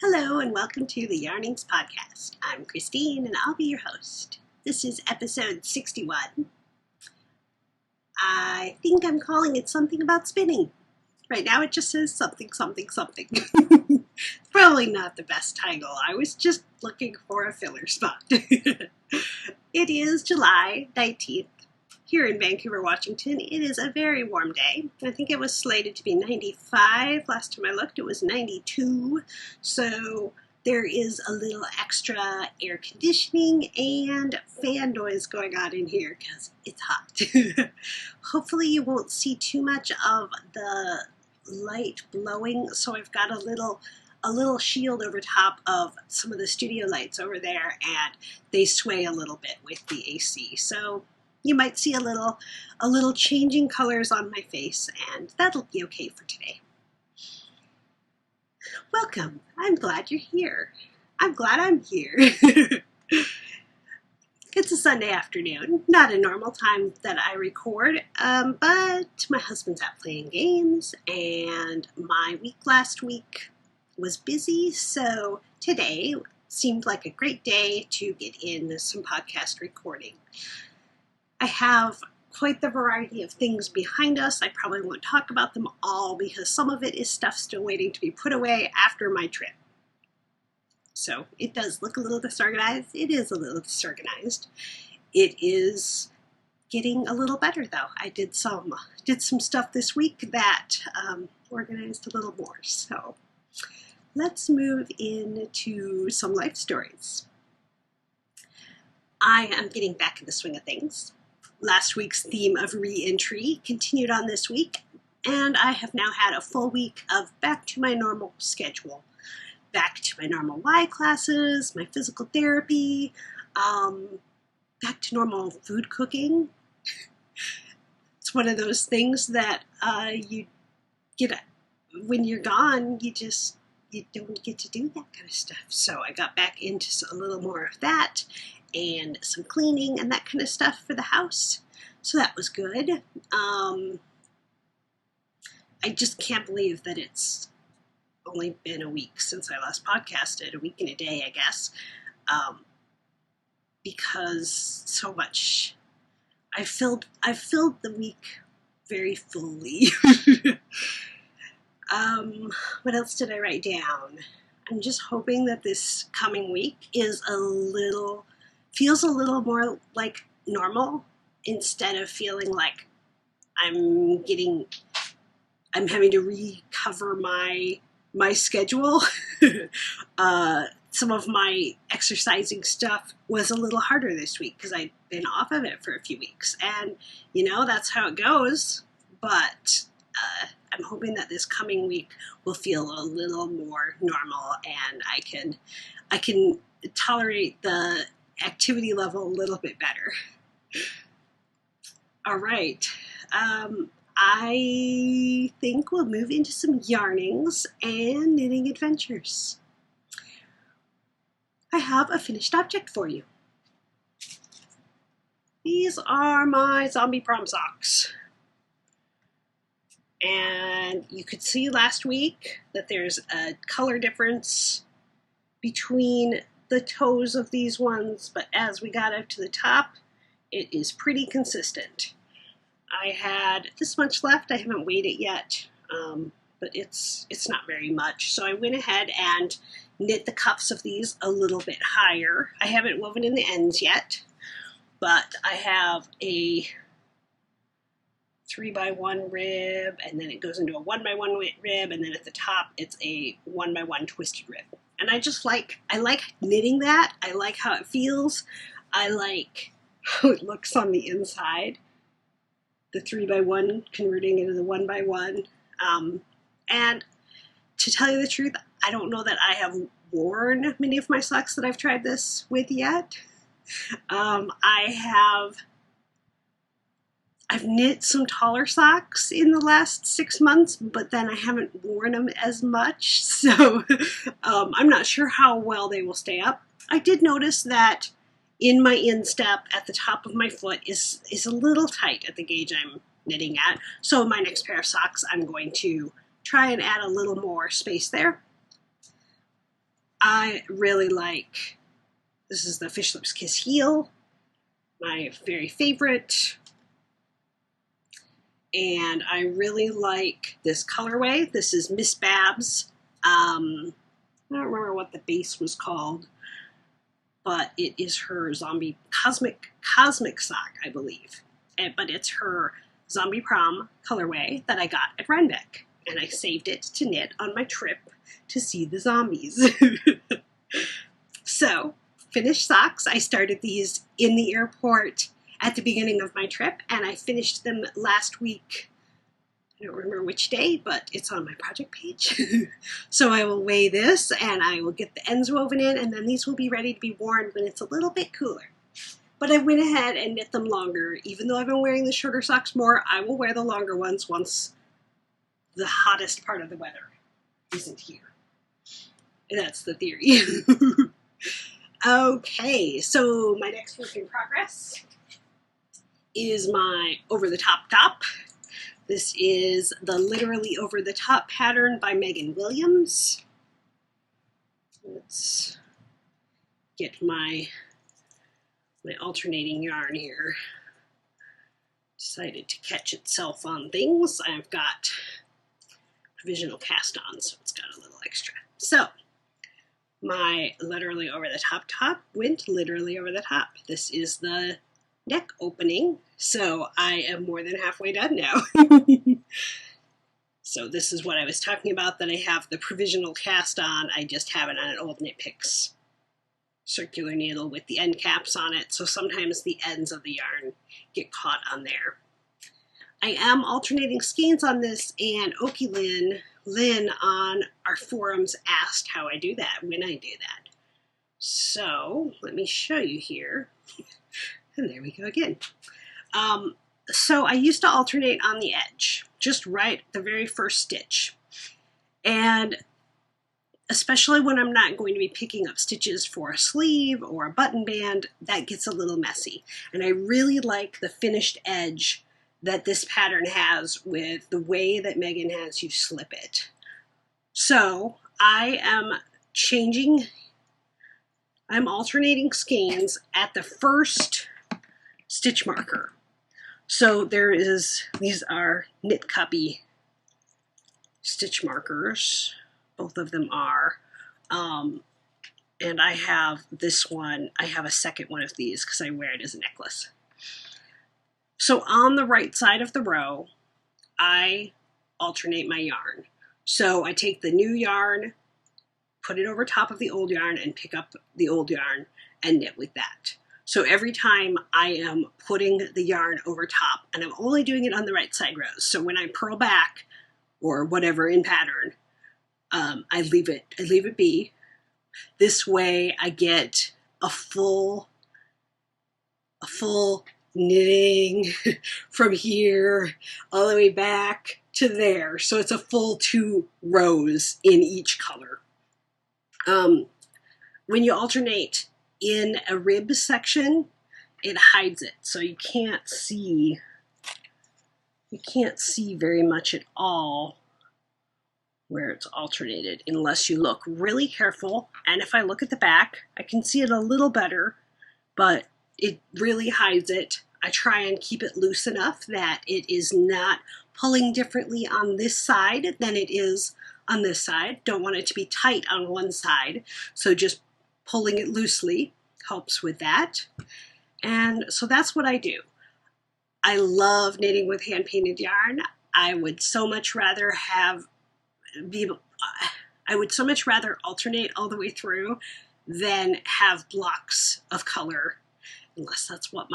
Hello and welcome to the Yarnings Podcast. I'm Kristine and I'll be your host. This is episode 61. I think I'm calling it something about spinning. Right now it just says something. Probably not the best title. I was just looking for a filler spot. It is July 19th. Here in Vancouver, Washington, it is a very warm day. I think it was slated to be 95. Last time I looked, it was 92. So there is a little extra air conditioning and fan noise going on in here because it's hot. Hopefully you won't see too much of the light blowing. So I've got a little shield over top of some of the studio lights over there, and they sway a little bit with the AC. So you might see a little changing colors on my face, and that'll be okay for today. Welcome. I'm glad you're here. I'm glad I'm here. It's a Sunday afternoon, not a normal time that I record, but my husband's out playing games, and my week last week was busy, so today seemed like a great day to get in some podcast recording. I have quite the variety of things behind us. I probably won't talk about them all because some of it is stuff still waiting to be put away after my trip. So it does look a little disorganized. It is a little disorganized. It is getting a little better though. I did some stuff this week that organized a little more. So let's move into some life stories. I am getting back in the swing of things. Last week's theme of re-entry continued on this week, and I have now had a full week of back to my normal schedule. Back to my normal Y classes, my physical therapy, back to normal food cooking. It's one of those things that you get, when you're gone, you don't get to do that kind of stuff. So I got back into a little more of that, and some cleaning and that kind of stuff for the house. So that was good. I just can't believe that it's only been a week since I last podcasted, a week and a day, I guess, because so much. I filled the week very fully. What else did I write down? I'm just hoping that this coming week feels a little more like normal instead of feeling like I'm having to recover my schedule. Some of my exercising stuff was a little harder this week because I'd been off of it for a few weeks, and that's how it goes. But I'm hoping that this coming week will feel a little more normal, and I can tolerate the activity level a little bit better. All right. I think we'll move into some yarnings and knitting adventures. I have a finished object for you. These are my zombie prom socks. And you could see last week that there's a color difference between the toes of these ones, but as we got up to the top, it is pretty consistent. I had this much left. I haven't weighed it yet, but it's not very much. So I went ahead and knit the cuffs of these a little bit higher. I haven't woven in the ends yet, but I have a 3x1 rib, and then it goes into a 1x1 rib, and then at the top it's a 1x1 twisted rib. And I like knitting that. I like how it feels. I like how it looks on the inside. The 3x1 converting into the 1x1. And to tell you the truth, I don't know that I have worn many of my socks that I've tried this with yet. I've knit some taller socks in the last 6 months, but then I haven't worn them as much, so I'm not sure how well they will stay up. I did notice that in my instep at the top of my foot is a little tight at the gauge I'm knitting at, so my next pair of socks I'm going to try and add a little more space there. I really like, this is the Fish Lips Kiss Heel, my very favorite. And I really like this colorway. This is Miss Babs. I don't remember what the base was called, but it is her zombie cosmic sock, I believe. But it's her zombie prom colorway that I got at Rhinebeck, and I saved it to knit on my trip to see the zombies. So, finished socks. I started these in the airport at the beginning of my trip, and I finished them last week. I don't remember which day, but it's on my project page. So I will weigh this, and I will get the ends woven in, and then these will be ready to be worn when it's a little bit cooler. But I went ahead and knit them longer. Even though I've been wearing the shorter socks more, I will wear the longer ones once the hottest part of the weather isn't here. And that's the theory. Okay, so my next work in progress is my over-the-top top. This is the Literally Over-the-Top pattern by Megan Williams. Let's get my alternating yarn here. Decided to catch itself on things. I've got provisional cast-on, so it's got a little extra. So, my Literally Over-the-Top top went literally over the top. This is the neck opening, so I am more than halfway done now. So this is what I was talking about, that I have the provisional cast on. I just have it on an old Knit Picks circular needle with the end caps on it, so sometimes the ends of the yarn get caught on there. I am alternating skeins on this, and Oki Lynn on our forums asked how I do that, when I do that. So let me show you here. And there we go again. So I used to alternate on the edge, just right the very first stitch. And especially when I'm not going to be picking up stitches for a sleeve or a button band, that gets a little messy. And I really like the finished edge that this pattern has with the way that Megan has you slip it. So I am I'm alternating skeins at the first stitch marker. So these are Knit Cubby stitch markers. Both of them are. And I have this one, I have a second one of these because I wear it as a necklace. So on the right side of the row, I alternate my yarn. So I take the new yarn, put it over top of the old yarn, and pick up the old yarn and knit with that. So every time I am putting the yarn over top, and I'm only doing it on the right side rows. So when I purl back or whatever in pattern, I leave it be. This way I get a full knitting from here all the way back to there. So it's a full 2 rows in each color. When you alternate in a rib section, it hides it, so you can't see very much at all where it's alternated unless you look really careful. And if I look at the back, I can see it a little better, but it really hides it. I try and keep it loose enough that it is not pulling differently on this side than it is on this side. Don't want it to be tight on one side, so just pulling it loosely helps with that. And so that's what I do. I love knitting with hand-painted yarn. I would so much rather alternate all the way through than have blocks of color, unless that's what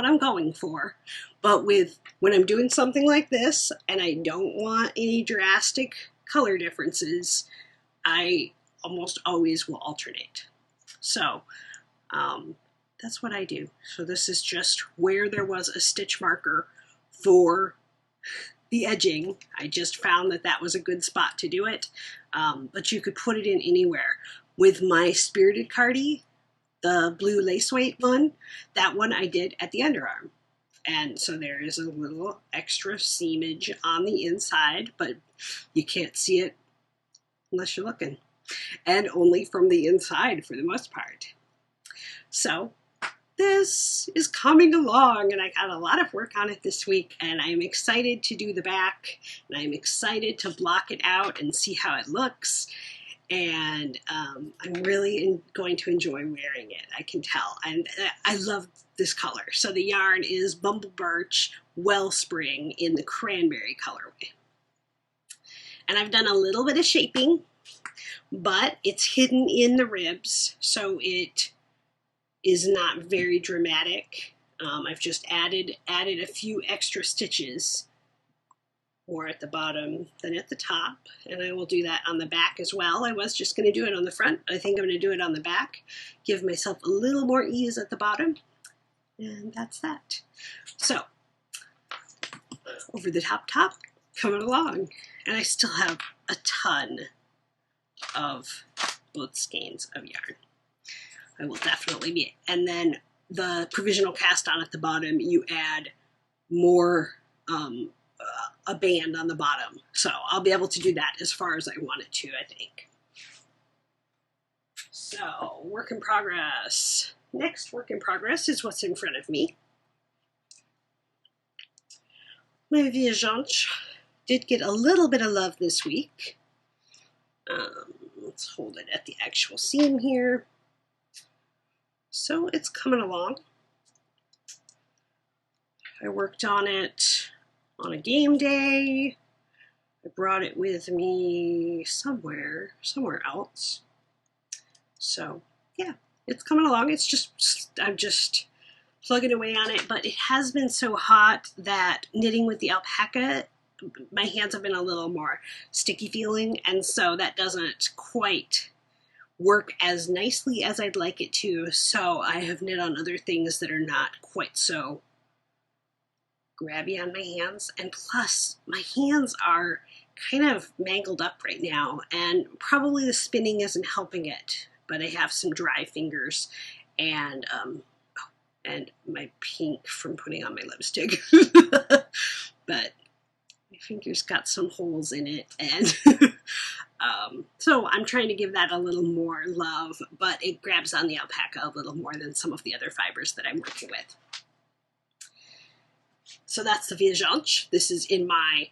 I'm going for. But when I'm doing something like this and I don't want any drastic color differences, I almost always will alternate. So that's what I do. So this is just where there was a stitch marker for the edging. I just found that was a good spot to do it, but you could put it in anywhere. With my Spirited Cardi, the blue lace weight one, that one I did at the underarm. And so there is a little extra seamage on the inside, but you can't see it unless you're looking. and only from the inside for the most part. So this is coming along, and I got a lot of work on it this week, and I'm excited to do the back, and I'm excited to block it out and see how it looks. And I'm really going to enjoy wearing it, I can tell. And I love this color. So the yarn is Bumble Birch Wellspring in the cranberry colorway. And I've done a little bit of shaping, but it's hidden in the ribs, so it is not very dramatic. I've just added a few extra stitches, more at the bottom than at the top, and I will do that on the back as well. I was just going to do it on the front. I think I'm going to do it on the back, give myself a little more ease at the bottom, and that's that. So, over the top, coming along, and I still have a ton of both skeins of yarn. I will definitely be, and then the provisional cast on at the bottom, you add more a band on the bottom. So I'll be able to do that as far as I want it to, I think. So, work in progress. Next work in progress is what's in front of me. My Viajante did get a little bit of love this week. Let's hold it at the actual seam here. So it's coming along. I worked on it on a game day. I brought it with me somewhere else. So yeah, it's coming along. It's just, I'm just plugging away on it, but it has been so hot that knitting with the alpaca, my hands have been a little more sticky feeling, and so that doesn't quite work as nicely as I'd like it to. So I have knit on other things that are not quite so grabby on my hands, and plus my hands are kind of mangled up right now, and probably the spinning isn't helping it, but I have some dry fingers and my pink from putting on my lipstick. But my fingers got some holes in it, and so I'm trying to give that a little more love, but it grabs on the alpaca a little more than some of the other fibers that I'm working with. So that's the Viajante. This is in my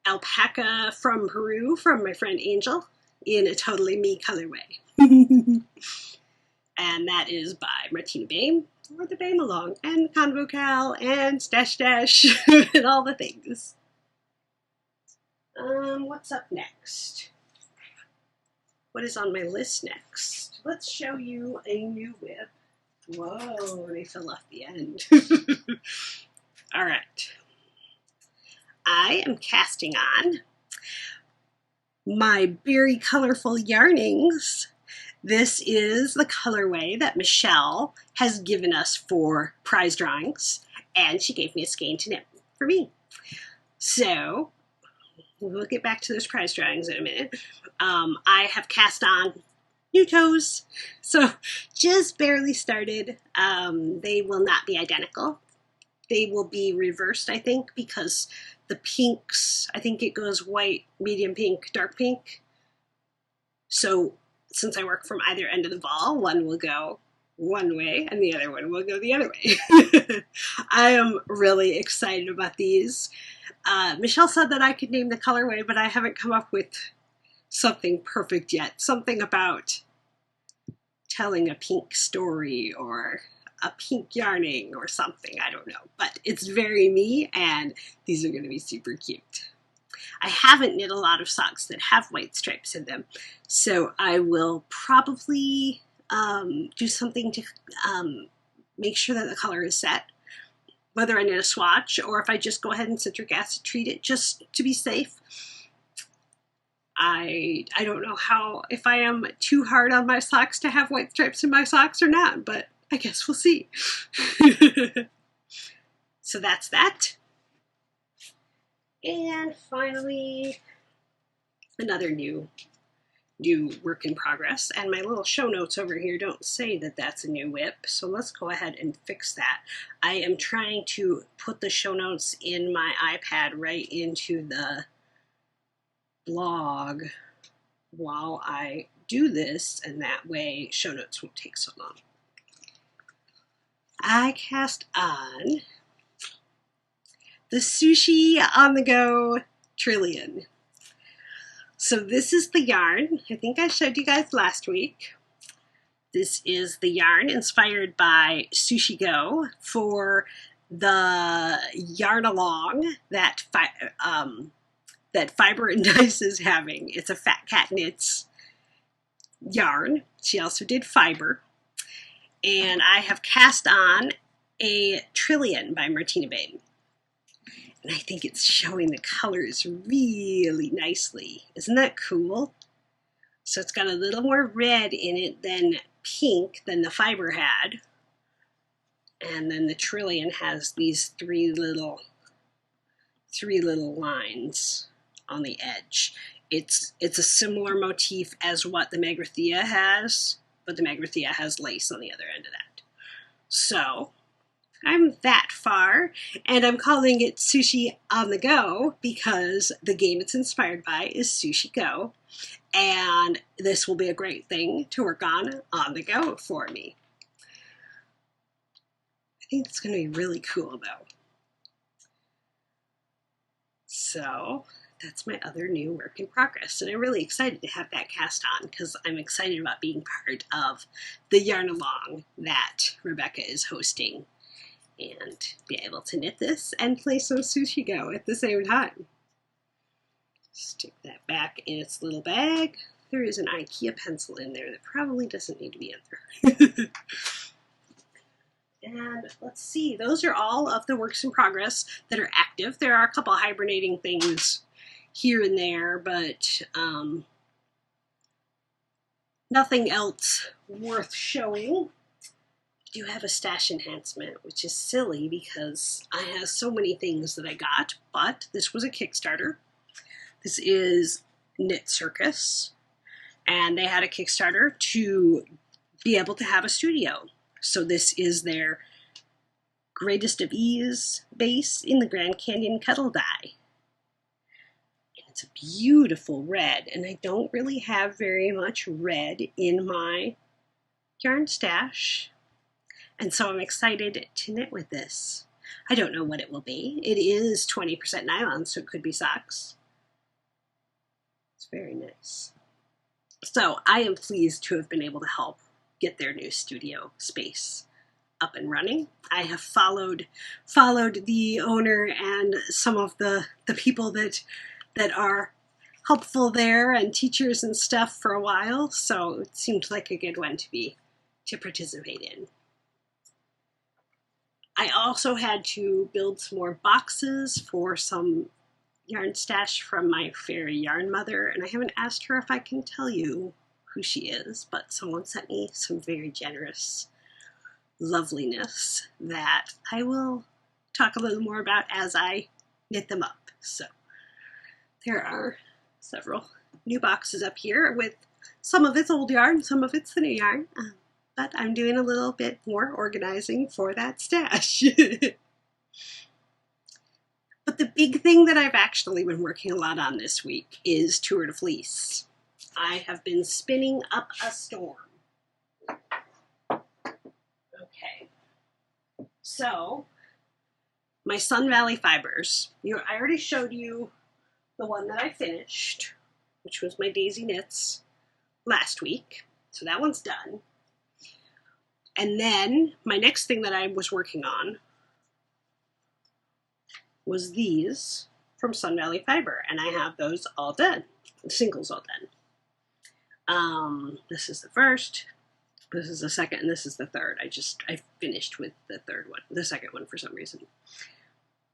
alpaca from Peru from my friend Angel in a totally me colorway. And that is by Martina Baim, or the Baim Along, and Convocal, and Stash Dash, and all the things. What's up next? What is on my list next? Let's show you a new whip. Whoa, they fell off the end. All right. I am casting on my Berry Colorful Yarnings. This is the colorway that Michelle has given us for prize drawings, and she gave me a skein to knit for me. So we'll get back to those prize drawings in a minute. I have cast on new toes, so just barely started. They will not be identical. They will be reversed, I think, because the pinks, I think it goes white, medium pink, dark pink. So since I work from either end of the ball, one will go one way and the other one will go the other way. I am really excited about these. Michelle said that I could name the colorway, but I haven't come up with something perfect yet. Something about telling a pink story or a pink yarning or something. I don't know, but it's very me, and these are going to be super cute. I haven't knit a lot of socks that have white stripes in them, so I will probably do something to make sure that the color is set, whether I knit a swatch or if I just go ahead and citric acid treat it just to be safe. I don't know if I am too hard on my socks to have white stripes in my socks or not, but I guess we'll see. So that's that. And finally, another new work in progress. And my little show notes over here don't say that that's a new whip, so let's go ahead and fix that. I am trying to put the show notes in my iPad right into the blog while I do this, and that way show notes won't take so long. I cast on the Sushi on the Go Trillion. So this is the yarn. I think I showed you guys last week. This is the yarn inspired by Sushi Go for the yarn along that Fiber and Dice is having. It's a Fat Cat Knits yarn. She also did Fiber. And I have cast on a Trillion by Martina Babe. And I think it's showing the colors really nicely. Isn't that cool? So it's got a little more red in it than pink than the Fiber had. And then the Trillion has these three little lines on the edge. It's a similar motif as what the Magrathea has, but the Magrathea has lace on the other end of that. So I'm that far, and I'm calling it Sushi on the Go because the game it's inspired by is Sushi Go, and this will be a great thing to work on the go for me. I think it's going to be really cool though. So that's my other new work in progress, and I'm really excited to have that cast on because I'm excited about being part of the yarn along that Rebecca is hosting and be able to knit this and play some Sushi Go at the same time. Stick that back in its little bag. There is an IKEA pencil in there that probably doesn't need to be in there. And let's see, those are all of the works in progress that are active. There are a couple hibernating things here and there, but nothing else worth showing. I do have a stash enhancement, which is silly because I have so many things that I got, but this was a Kickstarter. This is Knit Circus, and they had a Kickstarter to be able to have a studio. So this is their Greatest of Ease base in the Grand Canyon Kettle dye. And it's a beautiful red, and I don't really have very much red in my yarn stash. And so I'm excited to knit with this. I don't know what it will be. It is 20% nylon, so it could be socks. It's very nice. So I am pleased to have been able to help get their new studio space up and running. I have followed the owner and some of the people that are helpful there and teachers and stuff for a while, so it seemed like a good one to participate in. I also had to build some more boxes for some yarn stash from my fairy yarn mother, and I haven't asked her if I can tell you who she is, but someone sent me some very generous loveliness that I will talk a little more about as I knit them up. So there are several new boxes up here with some of it's old yarn, some of it's the new yarn, but I'm doing a little bit more organizing for that stash. But the big thing that I've actually been working a lot on this week is Tour de Fleece. I have been spinning up a storm. Okay, so my Sun Valley fibers. I already showed you the one that I finished, which was my Daisy Knits last week. So that one's done. And then my next thing that I was working on was these from Sun Valley Fiber, and I have those all done. The singles all done. This is the first, this is the second, and this is the third. I finished with the third one, the second one for some reason.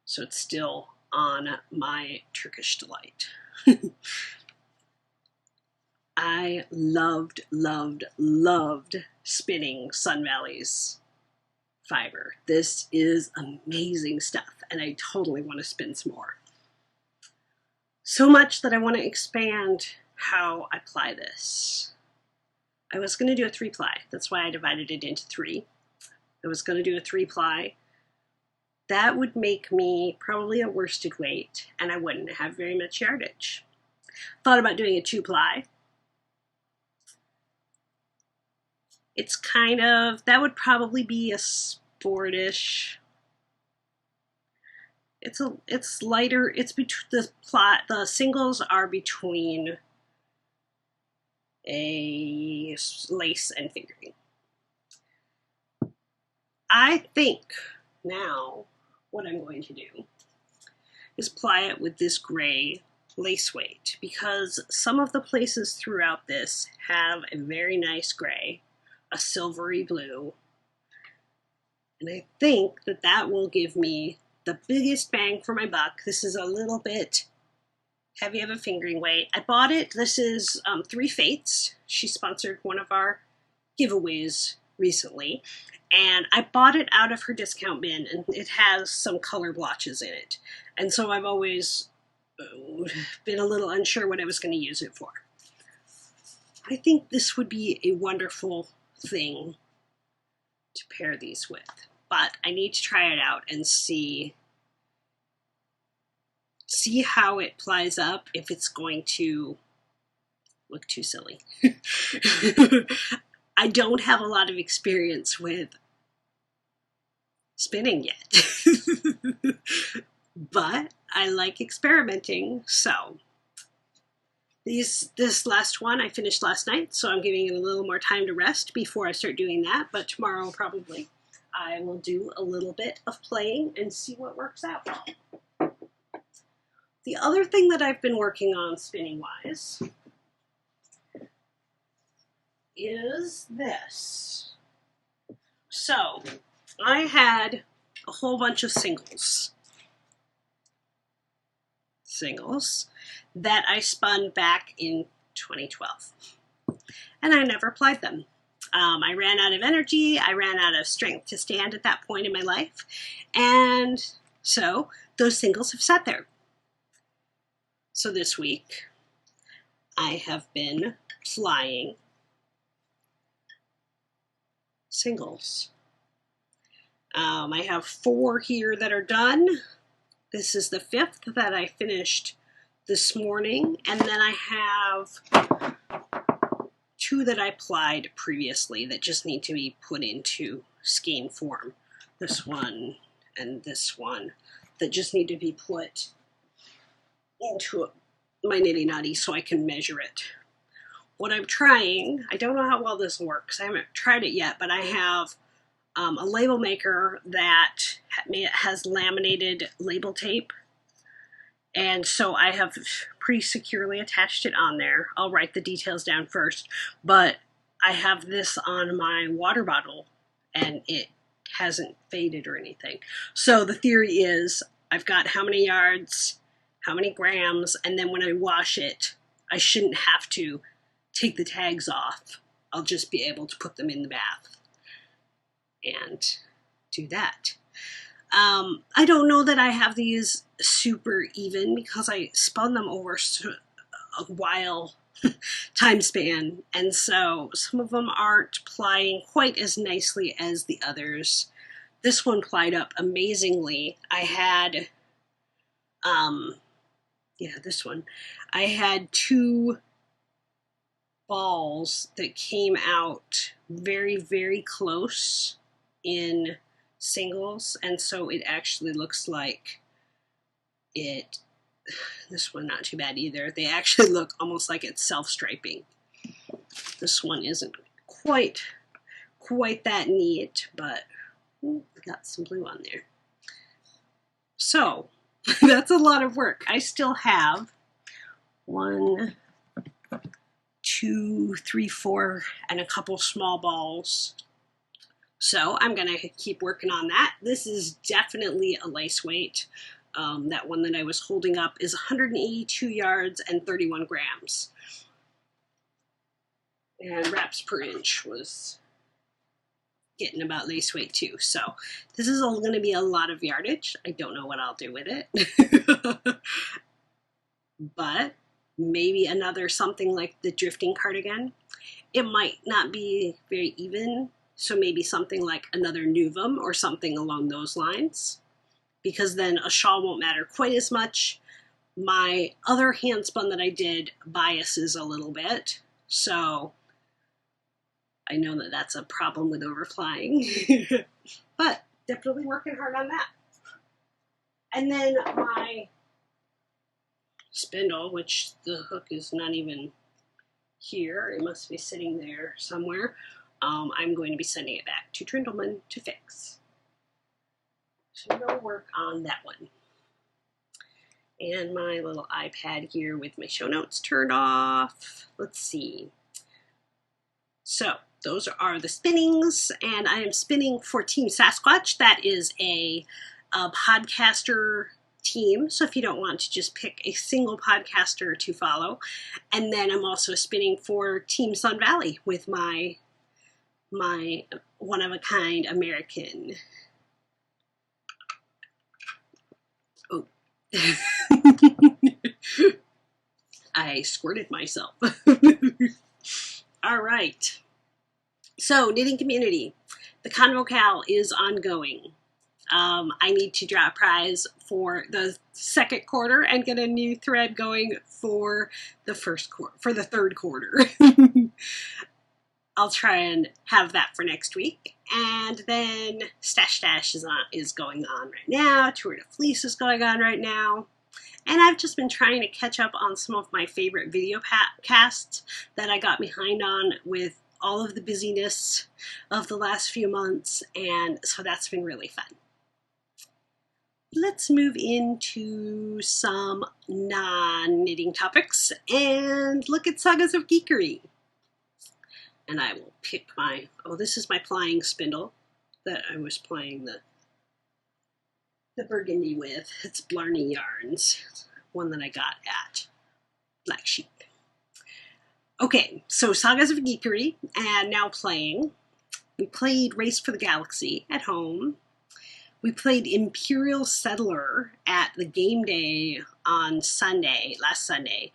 So it's still on my Turkish delight. I loved spinning Sun Valley's fiber. This is amazing stuff, and I totally want to spin some more. So much that I want to expand how I ply this. I was going to do a 3-ply. That's why I divided it into 3. I was going to do a 3-ply. That would make me probably a worsted weight, and I wouldn't have very much yardage. Thought about doing a 2-ply, It's kind of, that would probably be a sportish. It's lighter. It's between the singles are between a lace and fingering. I think now what I'm going to do is ply it with this gray lace weight, because some of the places throughout this have a very nice gray, a silvery blue, and I think that that will give me the biggest bang for my buck. This is a little bit heavy of a fingering weight. I bought it. This is 3 Fates. She sponsored one of our giveaways recently, and I bought it out of her discount bin, and it has some color blotches in it, and so I've always been a little unsure what I was going to use it for. I think this would be a wonderful thing to pair these with, but I need to try it out and see how it plies up, if it's going to look too silly. I don't have a lot of experience with spinning yet, but I like experimenting. So this last one I finished last night, so I'm giving it a little more time to rest before I start doing that, but tomorrow probably I will do a little bit of playing and see what works out. The other thing that I've been working on spinning-wise is this. So, I had a whole bunch of singles that I spun back in 2012, and I never applied them. I ran out of energy, I ran out of strength to stand at that point in my life, and so those singles have sat there. So this week, I have been flying singles. I have 4 here that are done. This is the 5th that I finished this morning, and then I have 2 that I plied previously that just need to be put into skein form. This one and this one that just need to be put into my nitty nutty so I can measure it. What I'm trying, I don't know how well this works, I haven't tried it yet, but I have a label maker that has laminated label tape, and so I have pretty securely attached it on there. I'll write the details down first, but I have this on my water bottle and it hasn't faded or anything. So the theory is I've got how many yards, how many grams, and then when I wash it, I shouldn't have to take the tags off. I'll just be able to put them in the bath and do that. I don't know that I have these super even because I spun them over a while time span, and so some of them aren't plying quite as nicely as the others. This one plied up amazingly. I had this one. I had 2 balls that came out very, very close in singles, and so it actually looks like it. This one not too bad either. They actually look almost like it's self-striping. This one isn't quite that neat, but got some blue on there. So that's a lot of work. I still have 1, 2, 3, 4, and a couple small balls. So I'm going to keep working on that. This is definitely a lace weight. That one that I was holding up is 182 yards and 31 grams. And wraps per inch was getting about lace weight too. So this is all going to be a lot of yardage. I don't know what I'll do with it. But maybe another something like the drifting cardigan. It might not be very even, so maybe something like another Nuvum or something along those lines, because then a shawl won't matter quite as much. My other hand spun that I did biases a little bit, so I know that that's a problem with overflying, but definitely working hard on that. And then my spindle, which the hook is not even here, it must be sitting there somewhere. I'm going to be sending it back to Trindleman to fix. So we'll work on that one. And my little iPad here with my show notes turned off. Let's see. So those are the spinnings, and I am spinning for Team Sasquatch. That is a podcaster team, so if you don't want to just pick a single podcaster to follow. And then I'm also spinning for Team Sun Valley with my one-of-a-kind American. Oh. I squirted myself. All right. So, knitting community. The Convocal is ongoing. I need to draw a prize for the second quarter and get a new thread going for the third quarter. I'll try and have that for next week. And then Stash Dash is going on right now. Tour de Fleece is going on right now. And I've just been trying to catch up on some of my favorite video casts that I got behind on with all of the busyness of the last few months. And so that's been really fun. Let's move into some non-knitting topics and look at Sagas of Geekery. And I will pick my, this is my plying spindle that I was plying the burgundy with. It's Blarney Yarns, one that I got at Black Sheep. Okay, so Sagas of Geekery, and now playing. We played Race for the Galaxy at home. We played Imperial Settler at the game day on last Sunday,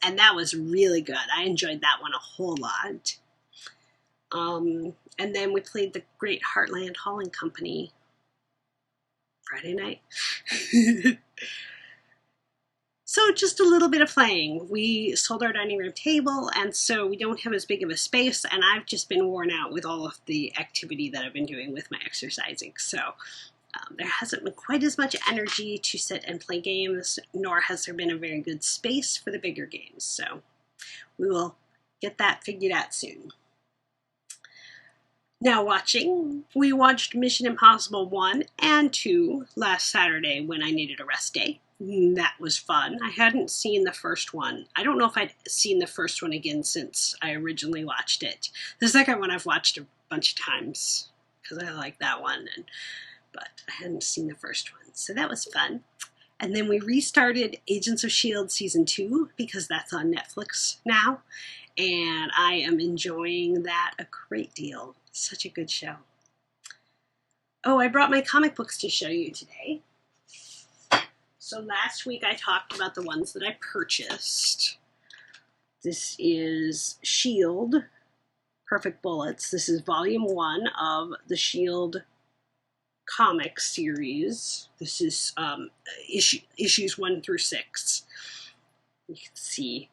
and that was really good. I enjoyed that one a whole lot. And then we played the Great Heartland Hauling Company Friday night. So just a little bit of playing. We sold our dining room table, and so we don't have as big of a space, and I've just been worn out with all of the activity that I've been doing with my exercising. So there hasn't been quite as much energy to sit and play games, nor has there been a very good space for the bigger games. So we will get that figured out soon. Now watching, we watched Mission Impossible 1 and 2 last Saturday when I needed a rest day. That was fun. I hadn't seen the first one. I don't know if I'd seen the first one again since I originally watched it. The second one I've watched a bunch of times because I like that one, but I hadn't seen the first one, so that was fun. And then we restarted Agents of S.H.I.E.L.D. Season 2 because that's on Netflix now, and I am enjoying that a great deal. Such a good show. Oh, I brought my comic books to show you today. So last week I talked about the ones that I purchased. This is S.H.I.E.L.D. Perfect Bullets. This is volume 1 of the S.H.I.E.L.D. comic series. This is issues 1 through 6. You can see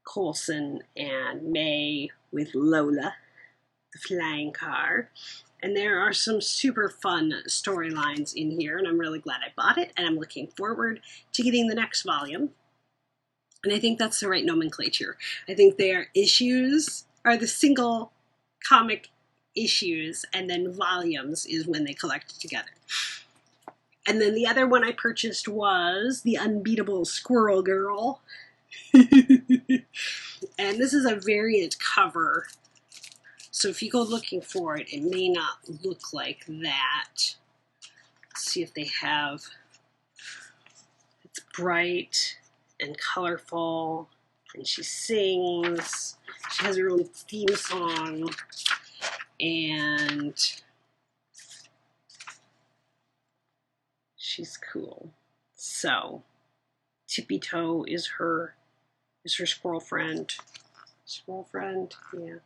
Coulson and May with Lola, the flying car. And there are some super fun storylines in here, and I'm really glad I bought it, and I'm looking forward to getting the next volume. And I think that's the right nomenclature. I think their issues are the single comic issues, and then volumes is when they collect together. And then the other one I purchased was The Unbeatable Squirrel Girl. And this is a variant cover. So if you go looking for it, it may not look like that. Let's see if they have, it's bright and colorful, and she sings. She has her own theme song, and she's cool. So Tippy Toe is her squirrel friend. Squirrel friend, yeah.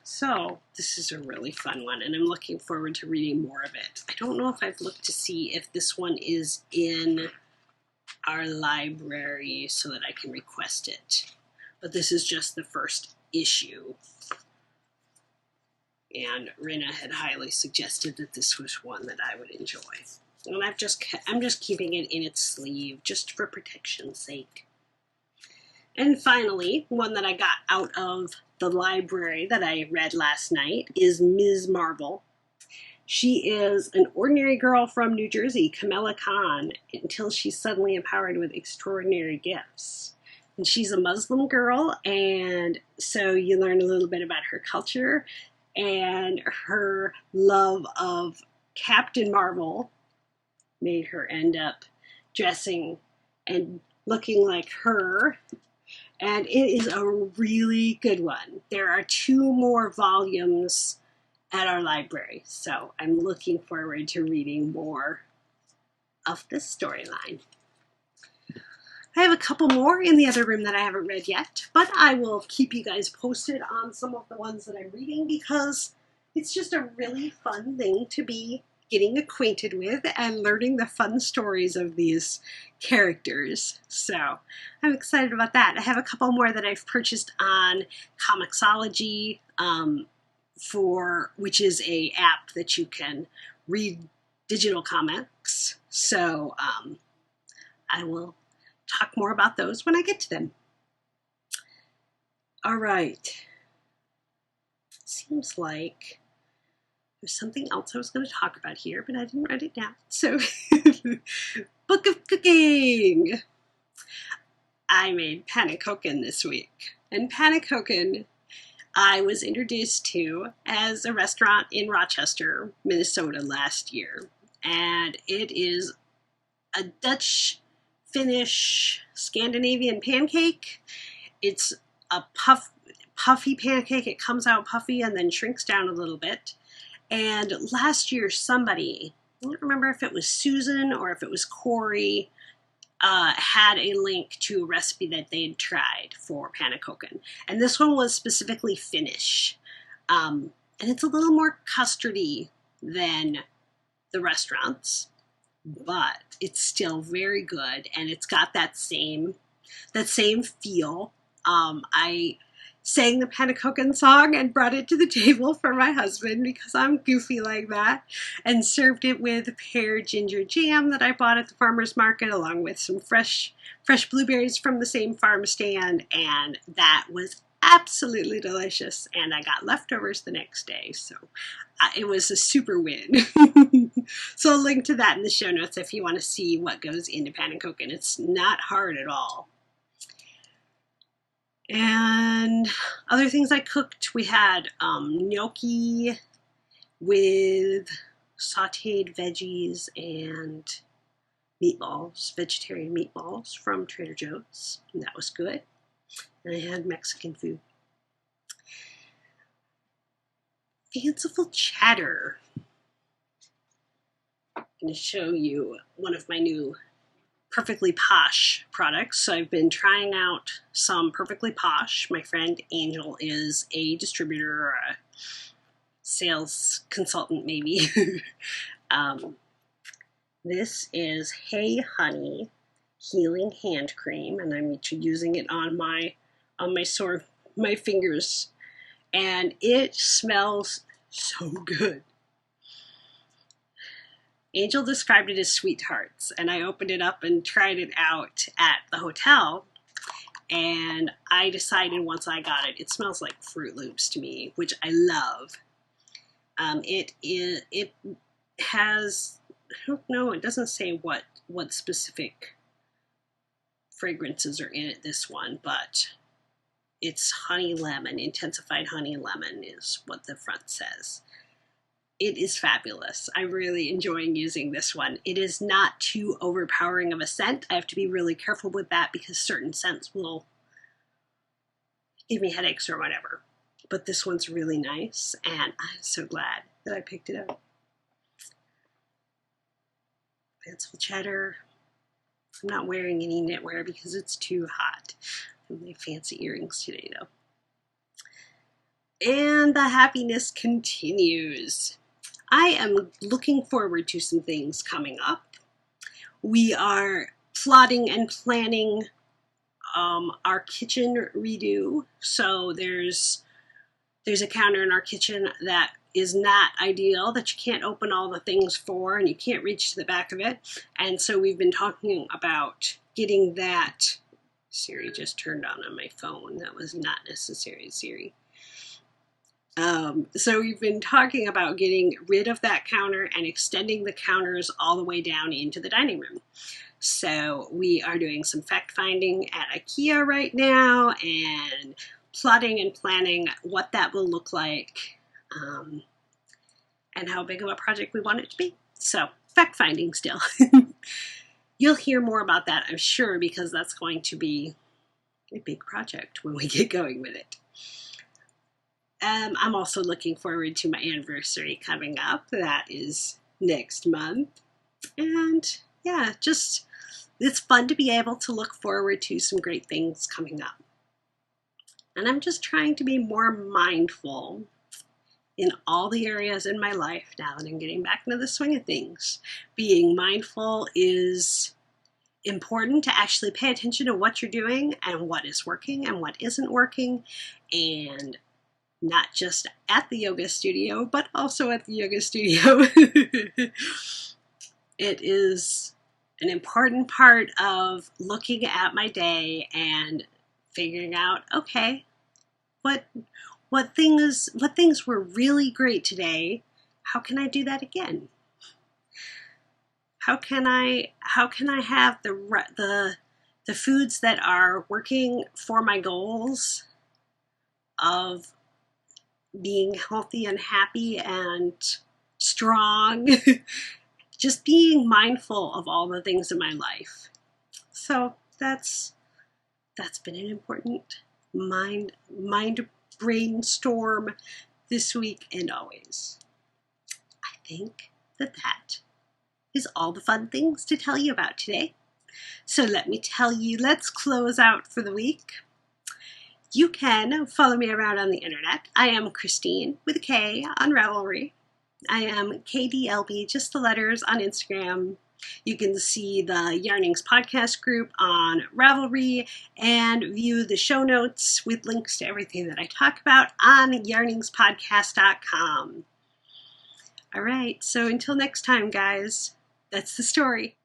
So this is a really fun one, and I'm looking forward to reading more of it. I don't know if I've looked to see if this one is in our library so that I can request it. but this is just the first issue. And Rina had highly suggested that this was one that I would enjoy. And I'm just keeping it in its sleeve just for protection's sake. And finally, one that I got out of the library that I read last night is Ms. Marvel. She is an ordinary girl from New Jersey, Kamala Khan, until she's suddenly empowered with extraordinary gifts. And she's a Muslim girl, and so you learn a little bit about her culture and her love of Captain Marvel made her end up dressing and looking like her. And it is a really good one. There are 2 more volumes at our library, so I'm looking forward to reading more of this storyline. I have a couple more in the other room that I haven't read yet, but I will keep you guys posted on some of the ones that I'm reading because it's just a really fun thing to be getting acquainted with and learning the fun stories of these characters. So I'm excited about that. I have a couple more that I've purchased on Comixology, which is a app that you can read digital comics. So I will talk more about those when I get to them. All right. Seems like there's something else I was going to talk about here, but I didn't write it down. So, Book of Cooking. I made Pannekoeken this week. And Pannekoeken I was introduced to as a restaurant in Rochester, Minnesota last year. And it is a Dutch, Finnish, Scandinavian pancake. It's a puffy pancake. It comes out puffy and then shrinks down a little bit. And last year somebody, I don't remember if it was Susan or if it was Corey, had a link to a recipe that they'd tried for Pannekoeken. And this one was specifically Finnish. And it's a little more custardy than the restaurants, but it's still very good. And it's got that same feel. I sang the Pannekoeken song and brought it to the table for my husband because I'm goofy like that, and served it with pear ginger jam that I bought at the farmer's market along with some fresh blueberries from the same farm stand, and that was absolutely delicious, and I got leftovers the next day, so it was a super win. So I'll link to that in the show notes if you want to see what goes into Pannekoeken. It's not hard at all. And other things I cooked, we had gnocchi with sauteed veggies and meatballs, vegetarian meatballs from Trader Joe's, and that was good. And I had Mexican food. Fanciful Chatter. I'm going to show you one of my new Perfectly Posh products. So I've been trying out some Perfectly Posh. My friend Angel is a distributor or a sales consultant maybe. This is Hey Honey Healing Hand Cream, and I'm using it on my fingers, and it smells so good. Angel described it as sweethearts, and I opened it up and tried it out at the hotel, and I decided once I got it, it smells like Fruit Loops to me, which I love. It has, I don't know, it doesn't say what specific fragrances are in it, this one, but it's honey lemon, intensified honey lemon is what the front says. It is fabulous. I'm really enjoying using this one. It is not too overpowering of a scent. I have to be really careful with that because certain scents will give me headaches or whatever. But this one's really nice, and I'm so glad that I picked it up. Fanciful Chatter. I'm not wearing any knitwear because it's too hot. I have my fancy earrings today, though. And the happiness continues. I am looking forward to some things coming up. We are plotting and planning our kitchen redo. So there's a counter in our kitchen that is not ideal, that you can't open all the things for and you can't reach to the back of it. And so we've been talking about getting that. Siri just turned on my phone. That was not necessary, Siri. So we've been talking about getting rid of that counter and extending the counters all the way down into the dining room. So we are doing some fact finding at IKEA right now and plotting and planning what that will look like and how big of a project we want it to be. So fact finding still. You'll hear more about that, I'm sure, because that's going to be a big project when we get going with it. I'm also looking forward to my anniversary coming up. That is next month. And yeah, just it's fun to be able to look forward to some great things coming up. And I'm just trying to be more mindful in all the areas in my life now that I'm getting back into the swing of things. Being mindful is important, to actually pay attention to what you're doing and what is working and what isn't working, and not just at the yoga studio, but also at the yoga studio. It is an important part of looking at my day and figuring out, okay, what things were really great today? How can I do that again? How can I have the foods that are working for my goals of being healthy and happy and strong? Just being mindful of all the things in my life. So that's been an important mind brainstorm this week and always. I think that is all the fun things to tell you about today. So let me tell you, let's close out for the week. You can follow me around on the internet. I am Kristine with a K on Ravelry. I am KDLB, just the letters, on Instagram. You can see the Yarnings podcast group on Ravelry and view the show notes with links to everything that I talk about on yarningspodcast.com. All right, so until next time, guys, that's the story.